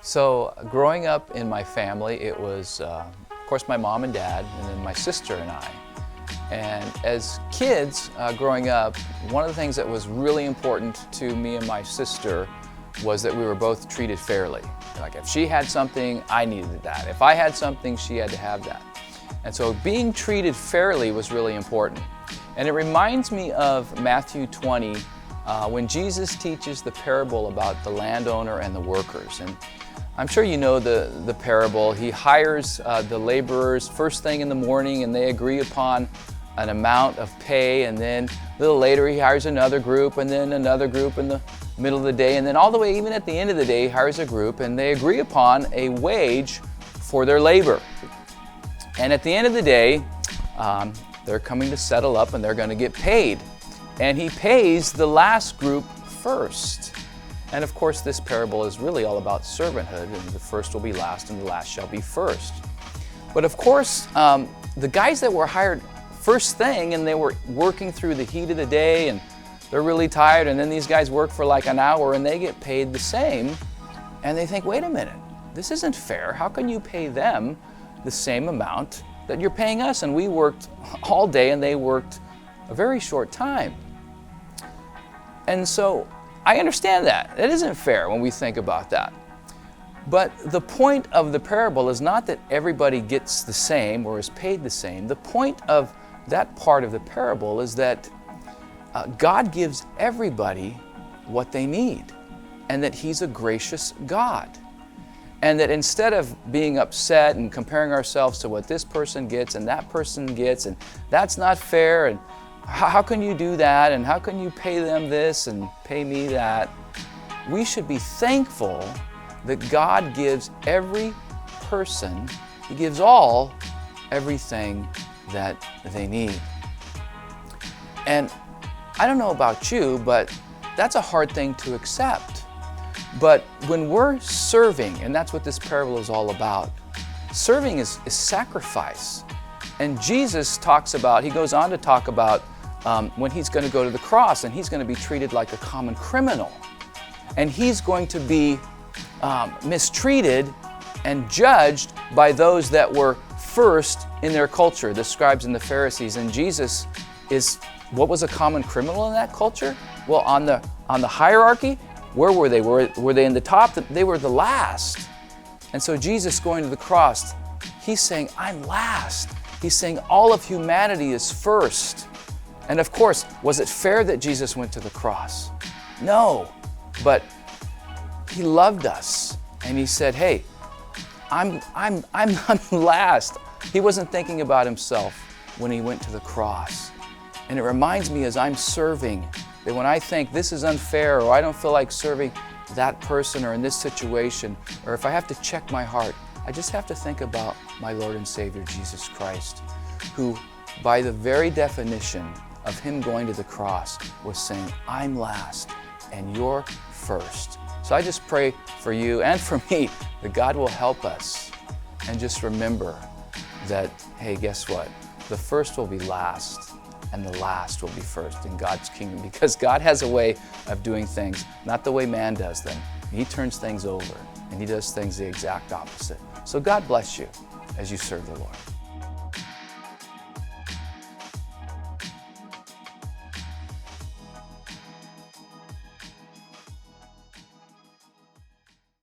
So growing up in my family, it was, of course, my mom and dad, and then my sister and I. And as kids growing up, one of the things that was really important to me and my sister was that we were both treated fairly. Like if she had something, I needed that. If I had something, she had to have that. And so being treated fairly was really important. And it reminds me of Matthew 20, when Jesus teaches the parable about the landowner and the workers. And I'm sure you know the parable. He hires the laborers first thing in the morning, and they agree upon an amount of pay, and then a little later he hires another group, and then another group in the middle of the day, and then all the way even at the end of the day he hires a group, and they agree upon a wage for their labor. And at the end of the day, they're coming to settle up and they're going to get paid. And he pays the last group first. And of course this parable is really all about servanthood, and the first will be last and the last shall be first. But of course the guys that were hired first thing, and they were working through the heat of the day, and they're really tired, and then these guys work for like an hour and they get paid the same, and they think, wait a minute, this isn't fair. How can you pay them the same amount that you're paying us? And we worked all day and they worked a very short time. And so I understand that. It isn't fair when we think about that. But the point of the parable is not that everybody gets the same or is paid the same. The point of that part of the parable is that God gives everybody what they need, and that He's a gracious God. And that instead of being upset and comparing ourselves to what this person gets and that person gets, and that's not fair, and how can you do that, and how can you pay them this and pay me that, we should be thankful that God gives every person, He gives all, everything that they need. And I don't know about you, but that's a hard thing to accept. But when we're serving, and that's what this parable is all about, serving is sacrifice. And Jesus talks about, he goes on to talk about when He's going to go to the cross, and He's going to be treated like a common criminal. And He's going to be mistreated and judged by those that were first in their culture, the scribes and the Pharisees. And Jesus is, what was a common criminal in that culture? Well, on the hierarchy, where were they? Were they in the top? They were the last. And so Jesus going to the cross, He's saying, I'm last. He's saying all of humanity is first. And of course, was it fair that Jesus went to the cross? No, but He loved us, and He said, hey, I'm last. He wasn't thinking about Himself when He went to the cross. And it reminds me, as I'm serving, that when I think this is unfair, or I don't feel like serving that person or in this situation, or if I have to check my heart, I just have to think about my Lord and Savior Jesus Christ, who by the very definition of Him going to the cross was saying, I'm last and you're first. So I just pray for you and for me that God will help us, and just remember that, hey, guess what? The first will be last, and the last will be first in God's kingdom, because God has a way of doing things, not the way man does them. He turns things over, and He does things the exact opposite. So God bless you as you serve the Lord.